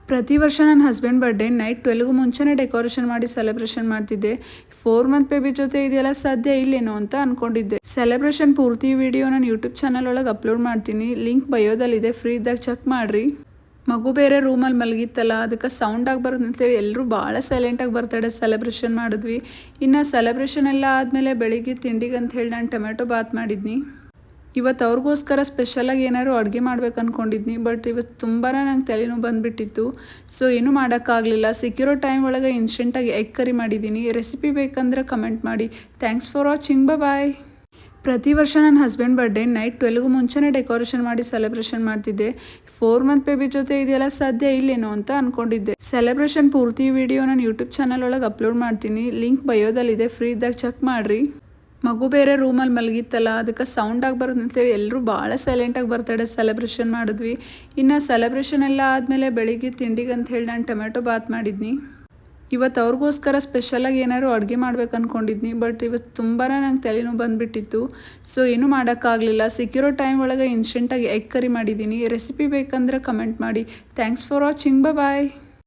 ಪ್ರತಿ ವರ್ಷ ನನ್ನ ಹಸ್ಬೆಂಡ್ ಬರ್ಡೇ ನೈಟ್ 12ಗೂ ಮುಂಚೆನೇ ಡೆಕೋರೇಷನ್ ಮಾಡಿ ಸೆಲೆಬ್ರೇಷನ್ ಮಾಡ್ತಿದ್ದೆ. 4 ಮಂತ್ ಬೇಬಿ ಜೊತೆ ಇದೆಲ್ಲ ಸಾಧ್ಯ ಇಲ್ಲೇನೋ ಅಂತ ಅಂದ್ಕೊಂಡಿದ್ದೆ. ಸೆಲೆಬ್ರೇಷನ್ ಪೂರ್ತಿ ವಿಡಿಯೋ ನಾನು ಯೂಟ್ಯೂಬ್ ಚಾನಲ್ ಒಳಗೆ ಅಪ್ಲೋಡ್ ಮಾಡ್ತೀನಿ. ಲಿಂಕ್ ಬಯೋದಲ್ಲಿದೆ, ಫ್ರೀ ಇದ್ದಾಗ ಚೆಕ್ ಮಾಡಿರಿ. ಮಗು ಬೇರೆ ರೂಮಲ್ಲಿ ಮಲಗಿತ್ತಲ್ಲ, ಅದಕ್ಕೆ ಸೌಂಡ್ ಆಗಬಾರ್ದು ಅಂತೇಳಿ ಎಲ್ಲರೂ ಭಾಳ ಸೈಲೆಂಟಾಗಿ ಬರ್ತಡೇ ಸೆಲೆಬ್ರೇಷನ್ ಮಾಡಿದ್ವಿ. ಇನ್ನು ಸೆಲೆಬ್ರೇಷನ್ ಎಲ್ಲ ಆದಮೇಲೆ ಬೆಳಿಗ್ಗೆ ತಿಂಡಿಗೆ ಅಂತ ಹೇಳಿ ನಾನು ಟೊಮೆಟೊ ಬಾತ್ ಮಾಡಿದ್ನಿ. ಇವತ್ತು ಅವ್ರಿಗೋಸ್ಕರ ಸ್ಪೆಷಲಾಗಿ ಏನಾದ್ರು ಅಡುಗೆ ಮಾಡ್ಬೇಕು ಅಂದ್ಕೊಂಡಿದ್ನಿ. ಬಟ್ ಇವತ್ತು ತುಂಬಾ ನಂಗೆ ತಲೆನೋವು ಬಂದುಬಿಟ್ಟಿತ್ತು. ಸೊ ಏನೂ ಮಾಡೋಕ್ಕಾಗಲಿಲ್ಲ. ಸಿಕ್ಕಿರೋ ಟೈಮ್ ಒಳಗೆ ಇನ್ಸ್ಟೆಂಟಾಗಿ ಎಗ್ ಕರಿ ಮಾಡಿದ್ದೀನಿ. ರೆಸಿಪಿ ಬೇಕಂದ್ರೆ ಕಮೆಂಟ್ ಮಾಡಿ. Thanks for watching. ಬಾಯ್. ಪ್ರತಿ ವರ್ಷ ನನ್ನ ಹಸ್ಬೆಂಡ್ ಬರ್ಡೇ ನೈಟ್ 12ಗೂ ಮುಂಚೆನೇ ಡೆಕೋರೇಷನ್ ಮಾಡಿ ಸೆಲೆಬ್ರೇಷನ್ ಮಾಡ್ತಿದ್ದೆ. 4 ಮಂತ್ ಬೇಬಿ ಜೊತೆ ಇದೆಲ್ಲ ಸಾಧ್ಯ ಇಲ್ಲೇನೋ ಅಂತ ಅಂದ್ಕೊಂಡಿದ್ದೆ. ಸೆಲೆಬ್ರೇಷನ್ ಪೂರ್ತಿ ವಿಡಿಯೋ ನಾನು ಯೂಟ್ಯೂಬ್ ಚಾನಲ್ ಒಳಗೆ ಅಪ್ಲೋಡ್ ಮಾಡ್ತೀನಿ. ಲಿಂಕ್ ಬಯೋದಲ್ಲಿದೆ, ಫ್ರೀ ಇದ್ದಾಗ ಚೆಕ್ ಮಾಡಿರಿ. ಮಗು ಬೇರೆ ರೂಮಲ್ಲಿ ಮಲಗಿತ್ತಲ್ಲ, ಅದಕ್ಕೆ ಸೌಂಡ್ ಆಗಬಾರ್ದು ಅಂತೇಳಿ ಎಲ್ಲರೂ ಭಾಳ ಸೈಲೆಂಟಾಗಿ ಬರ್ತಡೇ ಸೆಲೆಬ್ರೇಷನ್ ಮಾಡಿದ್ವಿ. ಇನ್ನು ಸೆಲೆಬ್ರೇಷನ್ ಎಲ್ಲ ಆದಮೇಲೆ ಬೆಳಿಗ್ಗೆ ತಿಂಡಿಗೆ ಅಂತ ಹೇಳಿ ನಾನು ಟೊಮೆಟೊ ಬಾತ್ ಮಾಡಿದ್ನಿ. ಇವತ್ತು ಅವ್ರಿಗೋಸ್ಕರ ಸ್ಪೆಷಲಾಗಿ ಏನಾದ್ರು ಅಡುಗೆ ಮಾಡ್ಬೇಕು ಅಂದ್ಕೊಂಡಿದ್ನಿ. ಬಟ್ ಇವತ್ತು ತುಂಬಾ ನಂಗೆ ತಲೆನೋವು ಬಂದುಬಿಟ್ಟಿತ್ತು. ಸೊ ಏನೂ ಮಾಡೋಕ್ಕಾಗಲಿಲ್ಲ. ಸಿಕ್ಕಿರೋ ಟೈಮ್ ಒಳಗೆ ಇನ್ಸ್ಟೆಂಟಾಗಿ ಎಗ್ ಕರಿ ಮಾಡಿದ್ದೀನಿ. ರೆಸಿಪಿ ಬೇಕಂದ್ರೆ ಕಮೆಂಟ್ ಮಾಡಿ. Thanks for watching. ಬಾಯ್.